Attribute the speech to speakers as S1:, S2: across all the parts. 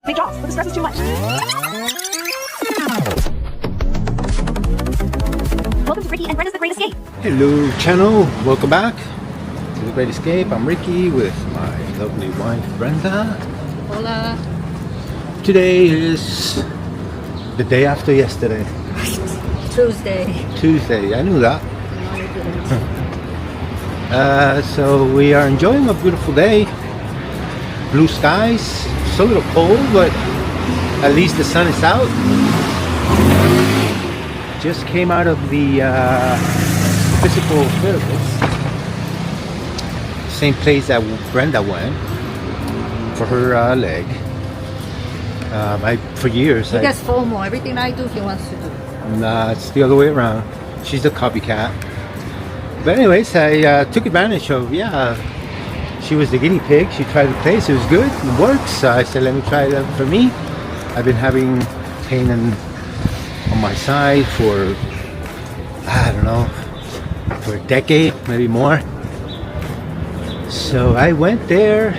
S1: Make jobs, but the stress is too much. Welcome to Ricky and Brenda's The Great Escape.
S2: Hello channel, welcome back to The Great Escape. I'm Ricky with my lovely wife Brenda.
S3: Hola.
S2: Today is the day after yesterday. Tuesday, I knew that.
S3: No, you didn't.
S2: So we are enjoying a beautiful day. Blue skies. It's a little cold, but at least the sun is out. Just came out of the physical therapist. Same place that Brenda went for her leg. For years.
S3: He gets FOMO. Everything I do, he wants to do.
S2: Nah, it's the other way around. She's the copycat. But anyways, I took advantage of, she was the guinea pig. She tried the place. It was good. It works. So I said, let me try that for me. I've been having pain on my side for, I don't know, for a decade, maybe more. So I went there.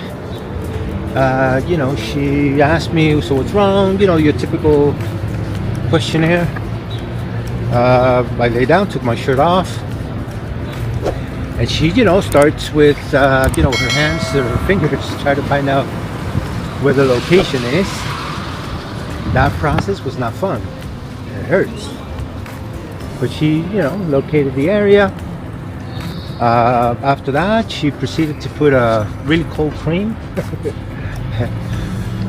S2: She asked me, so what's wrong? Your typical questionnaire. I lay down, took my shirt off. And she, starts with, her hands or her fingers, try to find out where the location is. That process was not fun. It hurts. But she, located the area. After that, she proceeded to put a really cold cream.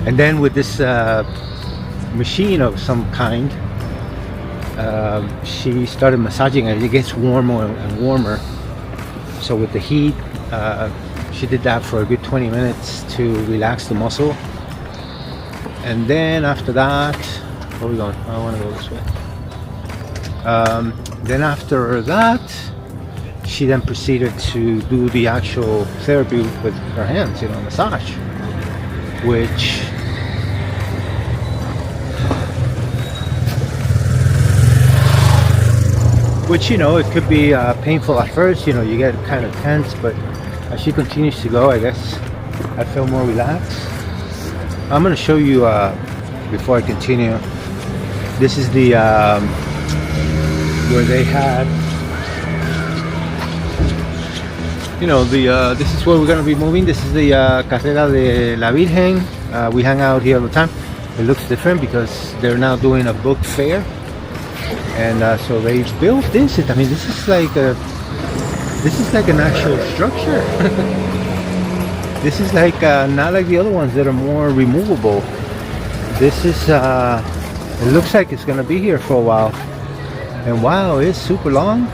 S2: And then with this machine of some kind, she started massaging it. It gets warmer and warmer. So with the heat, she did that for a good 20 minutes to relax the muscle. And then after that, where are we going? I want to go this way. Then after that, she then proceeded to do the actual therapy with her hands, massage, which it could be painful at first. You get kind of tense, but as she continues to go, I guess I feel more relaxed. I'm going to show you before I continue. This is the where they had, this is where we're going to be moving. This is the Carrera de la Virgen. We hang out here all the time. It looks different because they're now doing a book fair. And so they built this. I mean, this is like an actual structure. This is like not like the other ones that are more removable. This is. It looks like it's gonna be here for a while. And wow, it's super long.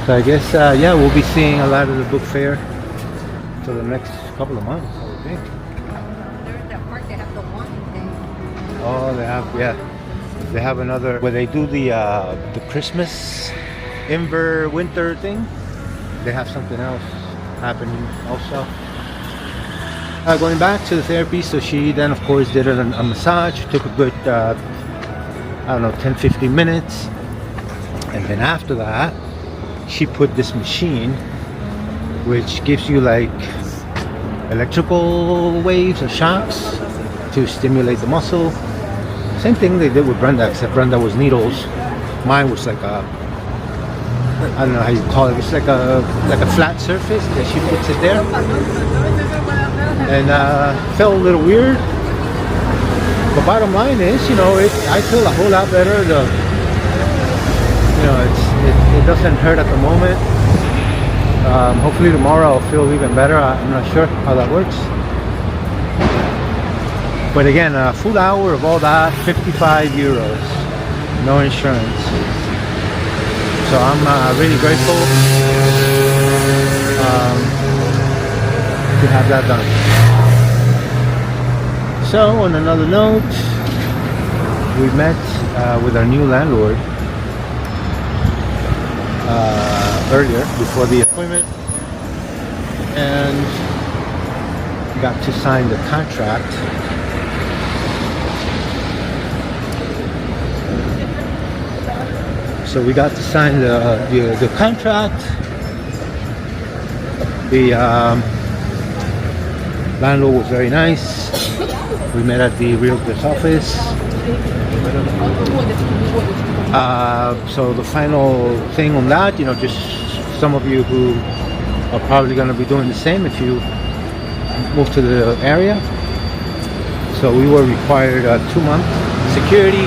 S2: So I guess we'll be seeing a lot of the book fair for the next couple of months, I would think.
S3: There in that park, they have the wine thing.
S2: Oh, they have, They have another where they do the Christmas winter thing. They have something else happening also. Going back to the therapy, so she then of course did a massage. Took a good 10-15 minutes, and then after that she put this machine which gives you like electrical waves or shocks to stimulate the muscle. Same thing they did with Brenda, except Brenda was needles. Mine was like I don't know how you call it. It's like a flat surface that she puts it there, and felt a little weird. But bottom line is, I feel a whole lot better. It doesn't hurt at the moment. Hopefully tomorrow I'll feel even better. I'm not sure how that works. But again, a full hour of all that, 55 euros, no insurance. So I'm really grateful to have that done. So on another note, we met with our new landlord earlier before the appointment, and got to sign the contract. So we got to sign the contract. The landlord was very nice. We met at the realtor's office. So the final thing on that, just some of you who are probably going to be doing the same if you move to the area. So we were required 2-month security,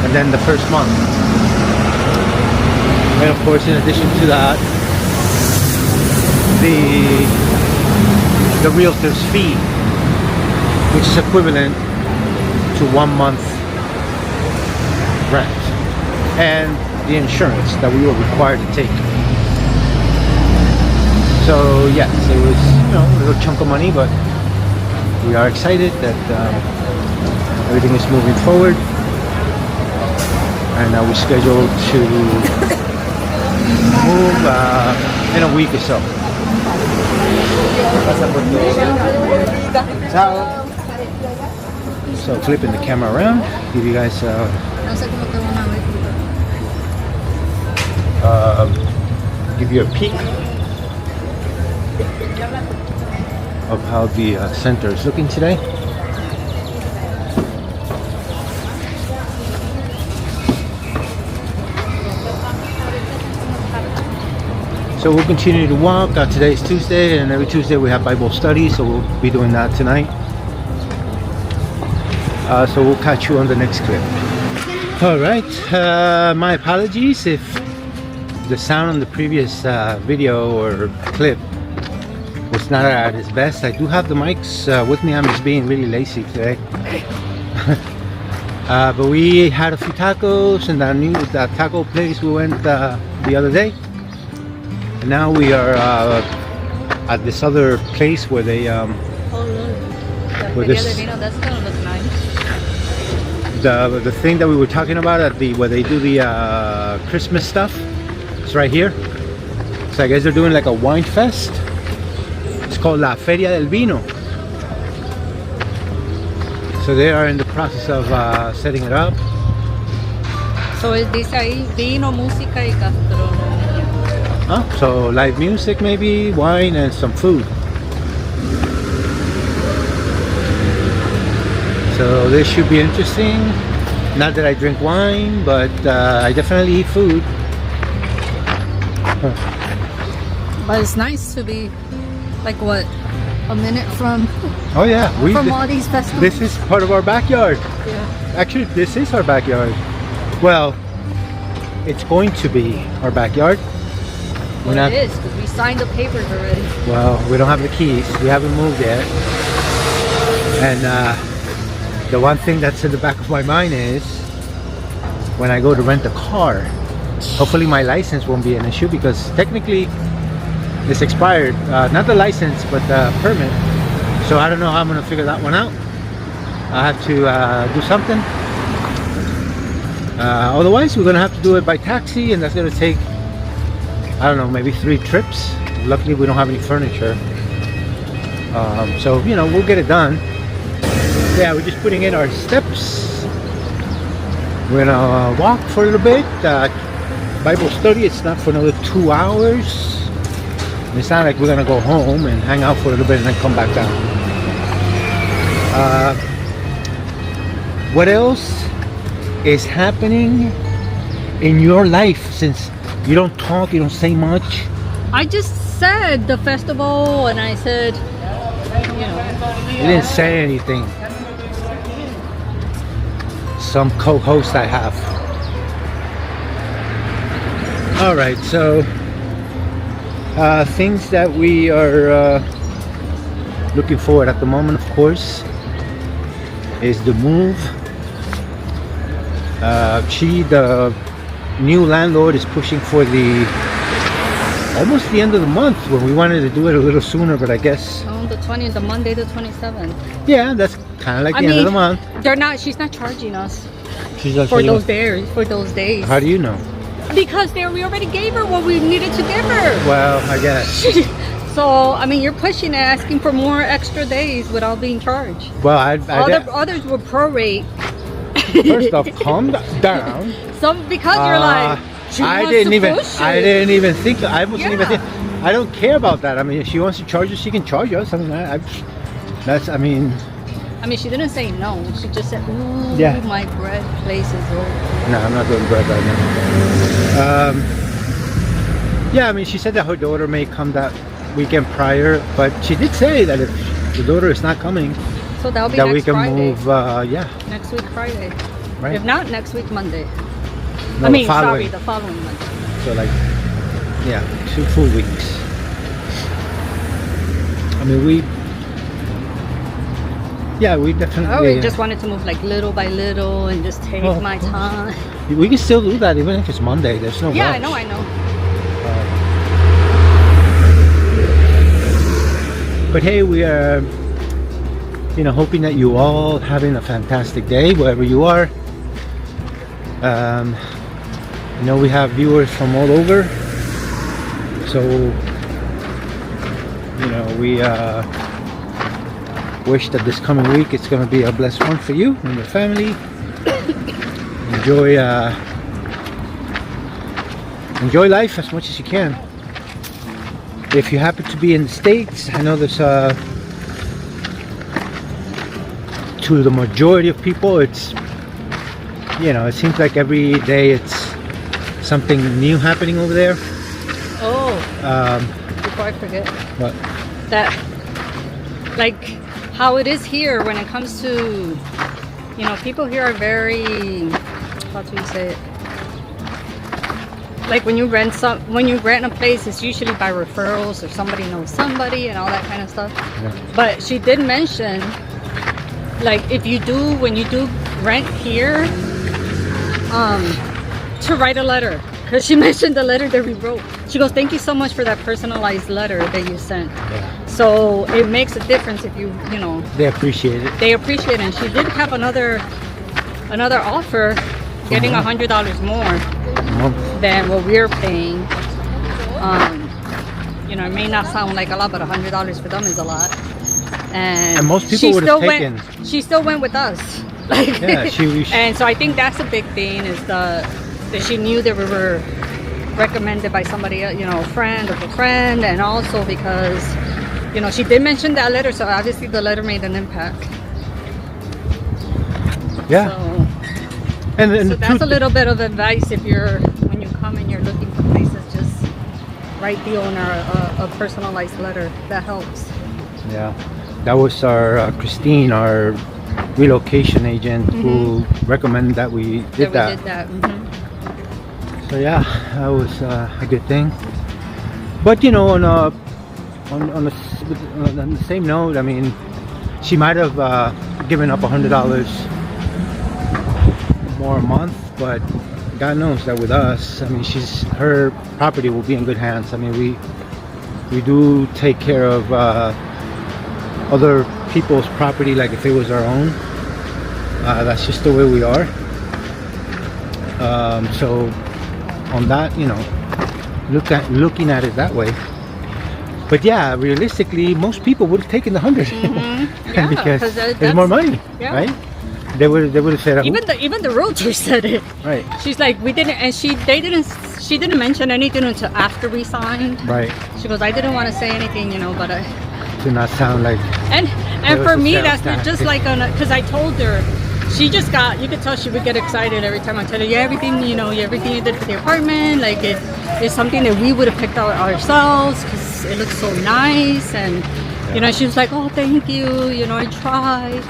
S2: and then the first month. And of course, in addition to that, the realtor's fee, which is equivalent to 1 month rent, and the insurance that we were required to take. So yes, it was a little chunk of money, but we are excited that everything is moving forward, and we're scheduled to move in a week or so. So flipping the camera around, give you guys give you a peek of how the center is looking today. So we'll continue to walk. Today is Tuesday, and every Tuesday we have Bible study, so we'll be doing that tonight. So we'll catch you on the next clip. Alright, my apologies if the sound on the previous video or clip was not at its best. I do have the mics with me. I'm just being really lazy today. But we had a few tacos in that taco place we went the other day. And now we are at this other place where they where this,
S3: that's gonna look nice.
S2: the thing that we were talking about at where they do the Christmas stuff. It's right here. So I guess they're doing like a wine fest. It's called La Feria del Vino. So they are in the process of setting it up.
S3: So it dice ahí vino, música y gastronomía.
S2: Huh? So live music, maybe wine and some food. So this should be interesting. Not that I drink wine, but I definitely eat food.
S3: But it's nice to be like what, a minute from
S2: Oh yeah,
S3: from all these festivals.
S2: This is part of our backyard.
S3: Yeah.
S2: Actually, this is our backyard. Well, it's going to be our backyard.
S3: Well, it is, because we signed the papers already.
S2: Well, we don't have the keys. We haven't moved yet. And the one thing that's in the back of my mind is when I go to rent a car, hopefully my license won't be an issue, because technically it's expired. Not the license, but the permit. So I don't know how I'm going to figure that one out. I have to do something. Otherwise, we're going to have to do it by taxi, and that's going to take, I don't know, maybe 3 trips. Luckily, we don't have any furniture. So, we'll get it done. Yeah, we're just putting in our steps. We're gonna walk for a little bit. Bible study, it's not for another 2 hours. It's not like we're gonna go home and hang out for a little bit and then come back down. What else is happening in your life, since you don't talk, you don't say much?
S3: I just said the festival, and I said,
S2: You didn't say anything. Some co-host I have. All right, so things that we are looking forward at the moment, of course, is the move. The new landlord is pushing for almost the end of the month, when we wanted to do it a little sooner, but I guess
S3: on the 20th, the Monday the 27th.
S2: Yeah, that's kind of like the end of the month.
S3: She's not charging us
S2: She's not
S3: for
S2: charging
S3: those
S2: us.
S3: days. For those days.
S2: How do you know?
S3: Because we already gave her what we needed to give her.
S2: Well, I guess.
S3: So you're pushing and asking for more extra days without being charged.
S2: Well,
S3: Others will prorate.
S2: First off, calm down.
S3: Because you're like,
S2: I didn't even think. I wasn't even thinking. I don't care about that. I mean, if she wants to charge us, she can charge us. I mean,
S3: I mean, she didn't say no. She just said, "Ooh,
S2: Yeah.
S3: my bread place is open."
S2: No, I'm not doing bread right now. Yeah, I mean, she said that her daughter may come that weekend prior, but she did say that if the daughter is not coming,
S3: So that'll be
S2: that
S3: next
S2: we can
S3: Friday.
S2: move. Yeah,
S3: Next week Friday.
S2: right.
S3: If not, next week Monday.
S2: No,
S3: I mean,
S2: the following.
S3: sorry, the following Monday.
S2: So like, yeah, 2 full weeks. I mean, we definitely.
S3: I always just wanted to move like little by little and just take
S2: Oh, of
S3: my
S2: course.
S3: time.
S2: We can still do that even if it's Monday. There's no
S3: Yeah,
S2: rush.
S3: I know.
S2: But hey, we are, hoping that you all having a fantastic day wherever you are. We have viewers from all over, so we wish that this coming week it's going to be a blessed one for you and your family. Enjoy life as much as you can. If you happen to be in the States, I know there's to the majority of people, it's it seems like every day it's something new happening over there.
S3: Oh, before I forget,
S2: But
S3: that like how it is here when it comes to, people here are very, how do you say it? Like when you rent a place, it's usually by referrals or somebody knows somebody and all that kind of stuff.
S2: yeah.
S3: But she did mention, like when you do rent here, to write a letter, because she mentioned the letter that we wrote. She goes, "Thank you so much for that personalized letter that you sent."
S2: Yeah.
S3: So it makes a difference if you
S2: They appreciate it.
S3: they appreciate it. And she did have another offer, getting $100 more than what we're paying. It may not sound like a lot, but $100 for them is a lot. And
S2: most people
S3: she
S2: would
S3: still
S2: have taken.
S3: She still went with us. Like,
S2: Yeah,
S3: and so I think that's a big thing, is that she knew that we were recommended by somebody, a friend of a friend, and also because, she did mention that letter, so obviously the letter made an impact.
S2: Yeah.
S3: So,
S2: And
S3: so
S2: the
S3: that's
S2: truth,
S3: a little bit of advice when you come and you're looking for places, just write the owner a personalized letter. That helps.
S2: yeah, that was our Christine, our relocation agent, who recommended that we did that.
S3: We did that. Mhm.
S2: So yeah, that was a good thing. But on the same note, I mean, she might have given up $100 more a month, but God knows that with us, I mean, her property will be in good hands. I mean, we do take care of other people's property like if it was our own. That's just the way we are. So on that, looking at it that way. But yeah, realistically, most people would have taken the 100
S3: Yeah,
S2: because
S3: that's
S2: there's more money,
S3: yeah.
S2: right? They would have said,
S3: Even the realtor said it.
S2: right,
S3: She's like, we didn't, and she didn't mention anything until after we signed.
S2: right,
S3: She goes, I didn't want to say anything, but
S2: to not sound like
S3: and
S2: was
S3: for
S2: a
S3: me,
S2: sales
S3: that's
S2: tactic.
S3: just like because I told her, you could tell she would get excited every time I tell her, everything you did for the apartment, like it's something that we would have picked out ourselves because it looks so nice, and she was like, oh, thank you, I tried.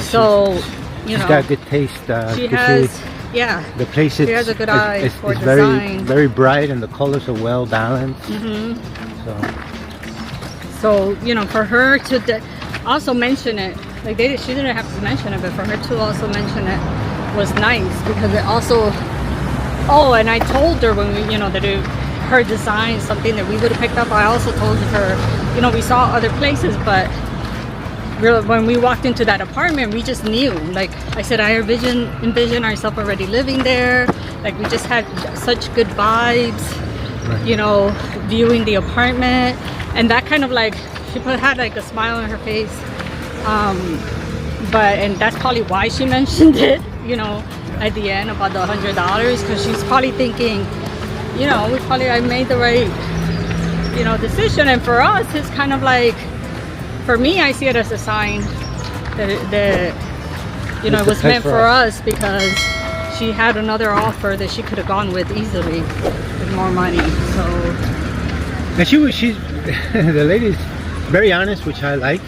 S3: So,
S2: she's got good taste.
S3: she
S2: you can
S3: has,
S2: see
S3: yeah.
S2: the place.
S3: She has a good eye
S2: it's
S3: for
S2: very,
S3: design.
S2: very bright, and the colors are well balanced. So
S3: So, for her to also mention it, like she didn't have to mention it, but for her to also mention it was nice, because it also, and I told her when we, that her design, something that we would have picked up. I also told her, we saw other places, but when we walked into that apartment, we just knew, like I said, I envision ourselves already living there. Like we just had such good vibes,
S2: right.
S3: Viewing the apartment, and that kind of like, she had like a smile on her face. And that's probably why she mentioned it, at the end about the $100, because she's probably thinking, I made the right, decision. And for us, it's kind of like, for me, I see it as a sign that you know,
S2: It's
S3: it was
S2: the place
S3: meant
S2: for
S3: for
S2: us.
S3: us because she had another offer that she could have gone with easily with more money. So
S2: And she's the lady's very honest, which I like.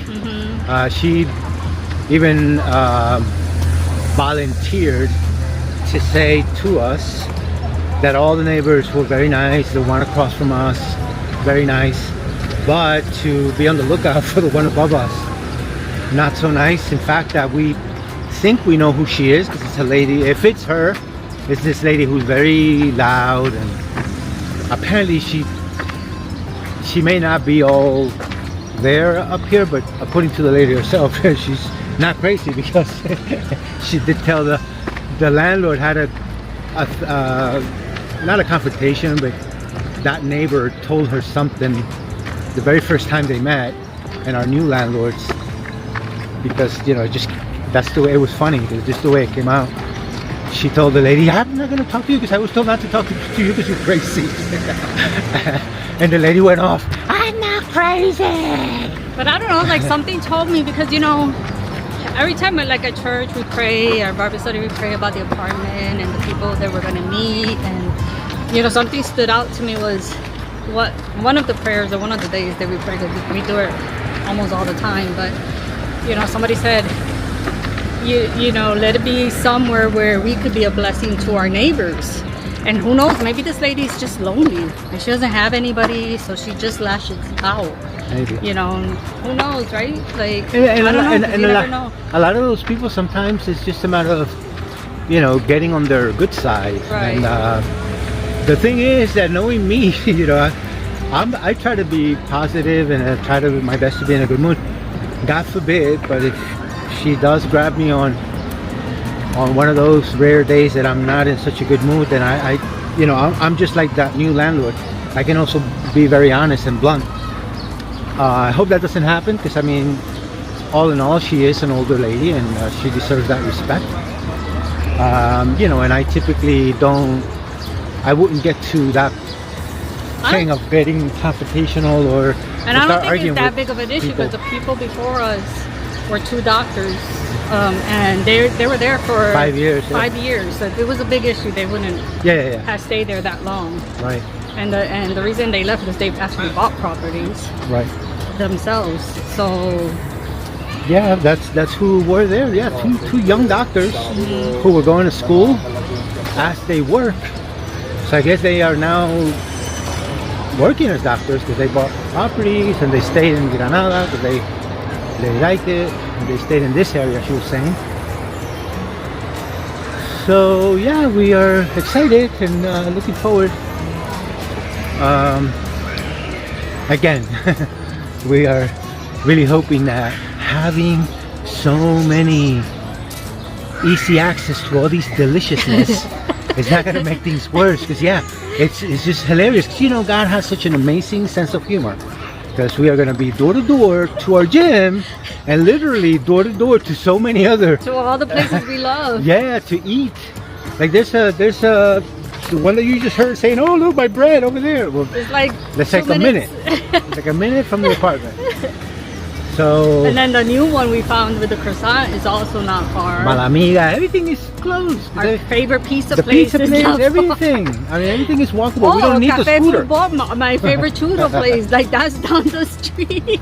S2: She even volunteered to say to us that all the neighbors were very nice, the one across from us, very nice, but to be on the lookout for the one above us, not so nice. In fact, that we think we know who she is because it's a lady. If it's her, it's this lady who's very loud, and apparently she may not be all there up here, but according to the lady herself, she's not crazy because she did tell the landlord had a not a confrontation, but that neighbor told her something the very first time they met, and our new landlords, because you know, just that's the way it was funny. It was just the way it came out. She told the lady, "I'm not going to talk to you because I was told not to talk to you because you're crazy." And the lady went off, "I'm not crazy."
S3: but I don't know, like something told me, because you know, every time at church we pray, our Bible study we pray about the apartment and the people that we're going to meet, and you know, something stood out to me was what one of the prayers or one of the days that we pray, because we do it almost all the time, but you know, somebody said, you know, let it be somewhere where we could be a blessing to our neighbors. And who knows, maybe this lady's just lonely and she doesn't have anybody, so she just lashes out.
S2: Maybe.
S3: You know, who knows, right? Like,
S2: And
S3: I don't know,
S2: and
S3: 'cause you never know.
S2: a lot of those people, sometimes it's just a matter of, you know, getting on their good side.
S3: Right.
S2: And the thing is that knowing me, you know, I try to be positive and I try to do my best to be in a good mood. God forbid, but if she does grab me on one of those rare days that I'm not in such a good mood, then I you know, I'm just like that new landlord. I can also be very honest and blunt. I hope that doesn't happen, because I mean, all in all, she is an older lady and she deserves that respect. You know, and I typically I wouldn't get to that thing of getting confrontational or
S3: And I
S2: start
S3: don't think
S2: arguing
S3: it's that
S2: with
S3: big of an issue,
S2: people.
S3: because the people before us were two doctors, and they were there for
S2: 5 years. Yeah.
S3: 5 years. So if it was a big issue, they wouldn't
S2: Yeah.
S3: have stayed there that long.
S2: Right.
S3: And the reason they left is they actually bought properties
S2: Right.
S3: themselves. So
S2: Yeah, that's who were there. Yeah, two young doctors who were going to school as they work. So I guess they are now working as doctors because they bought properties and they stayed in Granada because they liked it. And they stayed in this area, she was saying. So yeah, we are excited and looking forward. Again, we are really hoping that having so many easy access to all these deliciousness is not going to make things worse, because yeah, it's just hilarious, because you know, God has such an amazing sense of humor, because we are going to be door to door to our gym and literally door to door to so many other
S3: to all the places we love.
S2: yeah, to eat. Like there's a the one that you just heard saying, "Oh, look, my bread over there." Well,
S3: It's like
S2: let's
S3: 2
S2: take a
S3: minutes.
S2: minute. It's like a minute from the apartment. So
S3: And then the new one we found with the croissant is also not far.
S2: Malamiga, everything is closed.
S3: Our favorite pizza
S2: The
S3: place
S2: pizza
S3: is
S2: place,
S3: not far.
S2: everything. I mean, everything is walkable. We
S3: Oh,
S2: don't need the
S3: Cafe
S2: scooter.
S3: Football, my favorite churro place, like that's down the street.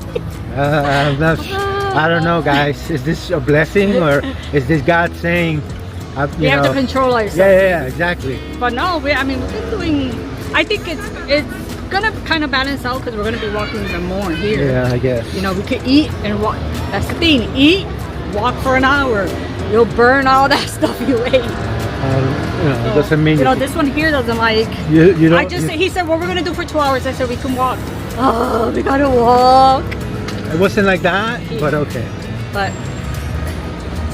S2: I don't know, guys. Is this a blessing or is this God saying,
S3: We have to control ourselves.
S2: Yeah, exactly.
S3: But no, I mean, we've been doing. I think it's gonna kind of balance out because we're gonna be walking even more here.
S2: Yeah, I guess.
S3: You know, we could eat and walk. That's the thing. Eat, walk for an hour. You'll burn all that stuff you ate.
S2: You know, it doesn't mean
S3: You know, this one here doesn't like.
S2: you don't.
S3: I just he said, what we're gonna do for 2 hours. I said we can walk. Oh, we gotta walk.
S2: It wasn't like that, but okay.
S3: But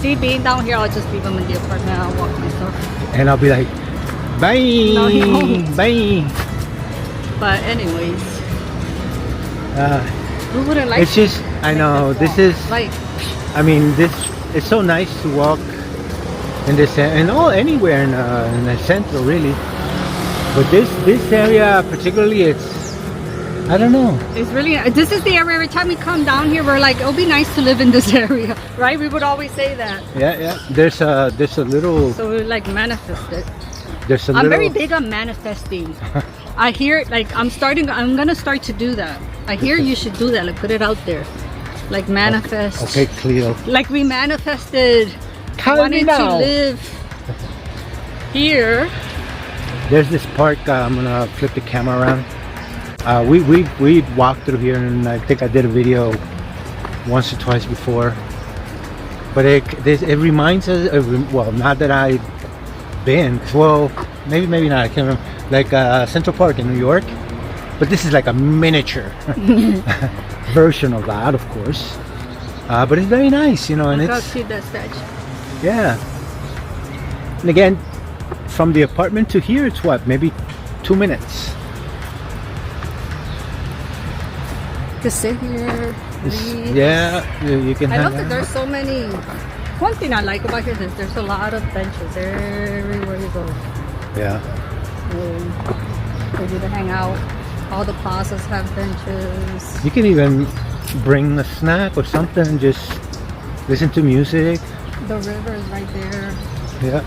S3: see, being down here, I'll just leave them in the apartment. I'll walk myself.
S2: And I'll be like, bye,
S3: No, he won't.
S2: bye.
S3: But anyways, who wouldn't like?
S2: It's just, I know, this is,
S3: like.
S2: I mean, this, it's so nice to walk in this, and all anywhere in the center, really. But this area particularly, I don't know.
S3: It's really, this is the area, every time we come down here, we're like, it'll be nice to live in this area, right? We would always say that.
S2: Yeah. There's a little.
S3: So we like manifest it.
S2: There's a
S3: I'm
S2: little.
S3: very big on manifesting. I hear, like, I'm gonna start to do that. I hear you should do that, like put it out there. Like manifest.
S2: Okay, Cleo.
S3: Like we manifested
S2: Tell me
S3: wanting to
S2: now.
S3: live here.
S2: There's this park. I'm gonna flip the camera around. We walked through here, and I think I did a video once or twice before. But it reminds us of, well, not that I've been. Well, maybe not. I can't remember. Like Central Park in New York. But this is like a miniature version of that, of course. But it's very nice, you know, and
S3: Look
S2: it's
S3: how cute that statue.
S2: yeah. And again, from the apartment to here, it's what, maybe 2 minutes.
S3: To sit here, read.
S2: Yeah, you can.
S3: I
S2: hang
S3: love that
S2: out.
S3: there's so many. One thing I like about here is there's a lot of benches everywhere you go.
S2: Yeah.
S3: For you to hang out. All the plazas have benches.
S2: You can even bring a snack or something and just listen to music.
S3: The river is right there.
S2: Yeah.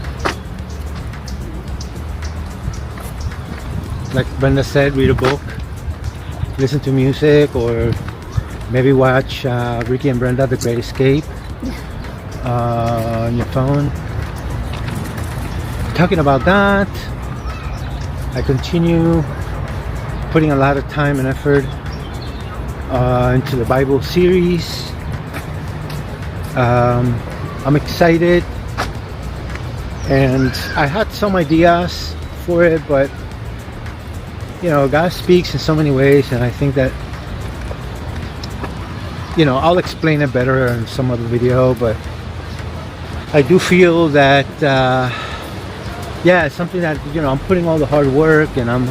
S2: Like Brenda said, read a book, listen to music, or maybe watch Ricky and Brenda, The Great Escape on your phone. Talking about that, I continue putting a lot of time and effort into the Bible series. I'm excited, and I had some ideas for it, but you know, God speaks in so many ways, and I think that, you know, I'll explain it better in some other video, but I do feel that yeah, it's something that, you know, I'm putting all the hard work, and I'm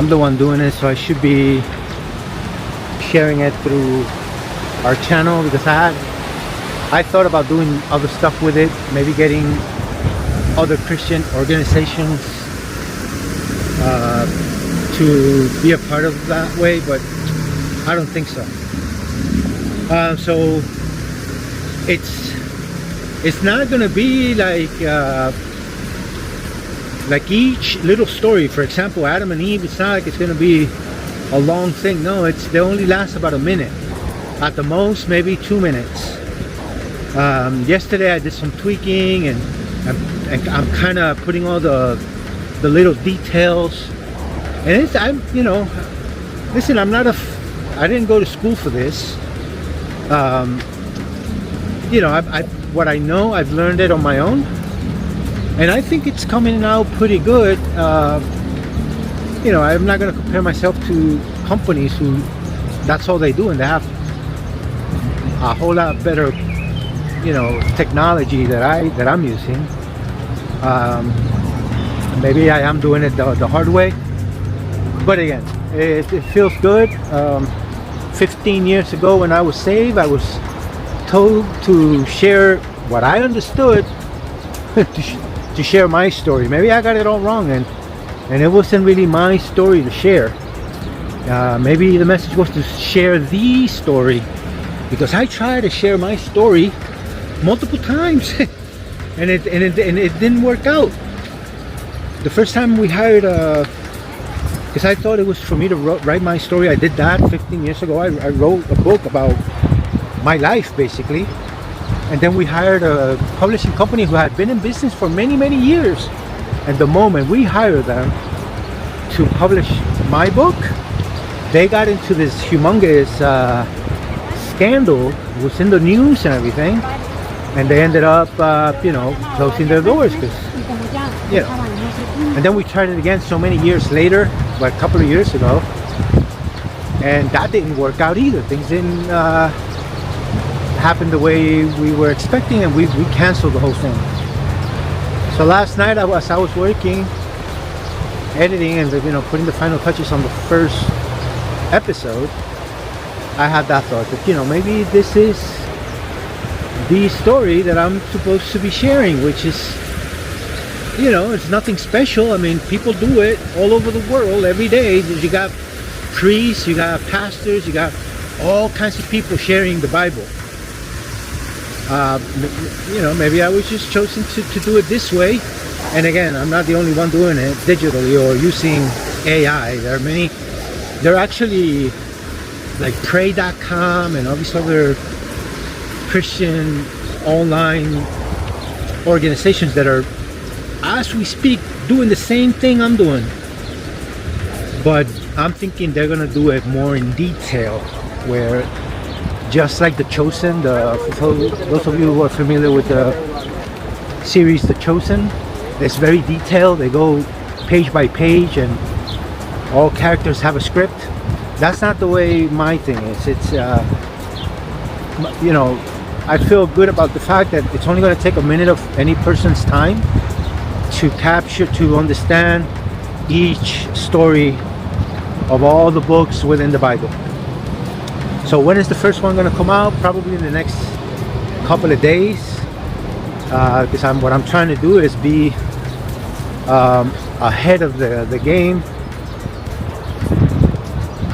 S2: the one doing it, so I should be sharing it through our channel, because I thought about doing other stuff with it, maybe getting other Christian organizations to be a part of that way, but I don't think so. So it's not gonna be like each little story. For example, Adam and Eve, it's not like it's gonna be a long thing. No, they only last about a minute at the most, maybe 2 minutes. Yesterday I did some tweaking, and I'm kind of putting all the little details, and I'm, you know, listen, I didn't go to school for this. You know, what I know, I've learned it on my own, and I think it's coming out pretty good. You know, I'm not going to compare myself to companies who that's all they do, and they have a whole lot better, you know, technology that I'm using. Maybe I am doing it the hard way, but again, it feels good. 15 years ago, when I was saved, I was told to share what I understood, to share my story. Maybe I got it all wrong, and it wasn't really my story to share. Maybe the message was to share the story, because I tried to share my story multiple times and it didn't work out. The first time we hired because I thought it was for me to write my story. I did that 15 years ago. I wrote a book about my life, basically, and then we hired a publishing company who had been in business for many years, and the moment we hired them to publish my book, they got into this humongous scandal. It was in the news and everything, and they ended up you know, closing their doors, because, you know. And then we tried it again so many years later, like a couple of years ago, and that didn't work out either. Things didn't happen the way we were expecting, and we canceled the whole thing. So last night I was working, editing, and, you know, putting the final touches on the first episode. I had that thought that, you know, maybe this is the story that I'm supposed to be sharing, which is, you know, it's nothing special. I mean, people do it all over the world every day. You got priests, you got pastors, you got all kinds of people sharing the Bible. Maybe I was just chosen to do it this way. And again, I'm not the only one doing it digitally or using AI. There are actually like pray.com and all these other Christian online organizations that are, as we speak, doing the same thing I'm doing. But I'm thinking they're gonna do it more in detail, where just like The Chosen, for those of you who are familiar with the series The Chosen, it's very detailed. They go page by page and all characters have a script. That's not the way my thing is. It's I feel good about the fact that it's only going to take a minute of any person's time to capture, to understand each story of all the books within the Bible. So when is the first one going to come out? Probably in the next couple of days, because what I'm trying to do is be ahead of the game.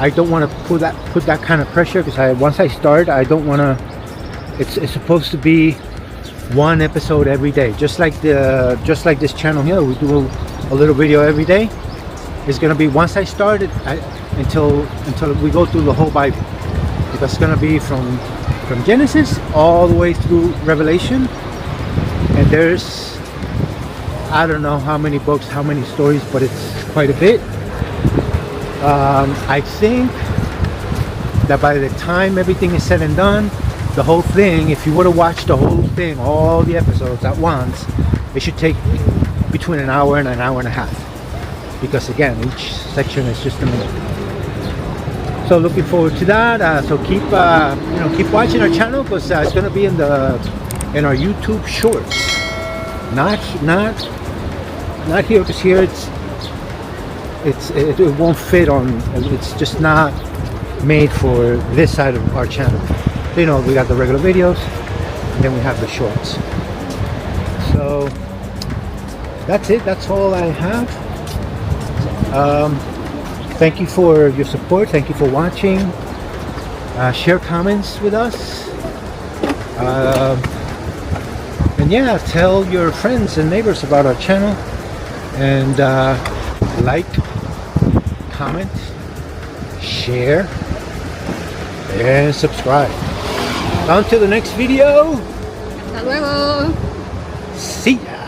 S2: I don't want to put that kind of pressure, because once I start, I don't want to. It's supposed to be one episode every day, just like this channel here. We do a little video every day. It's gonna be, once I start it, until we go through the whole Bible, because it's gonna be from Genesis all the way through Revelation. And there's, I don't know how many books, how many stories, but it's quite a bit. I think that by the time everything is said and done, the whole thing, if you were to watch the whole thing, all the episodes at once, it should take between an hour and an hour and a half, because again, each section is just a minute. So looking forward to that. So keep watching our channel, because it's going to be in our YouTube shorts, not here, because here it won't fit on. It's just not made for this side of our channel. We got the regular videos, and then we have the shorts. So that's it. That's all I have. Thank you for your support. Thank you for watching. Share comments with us. And yeah, tell your friends and neighbors about our channel. And like, comment, share, and subscribe. Until the next video.
S3: Hasta luego.
S2: See ya.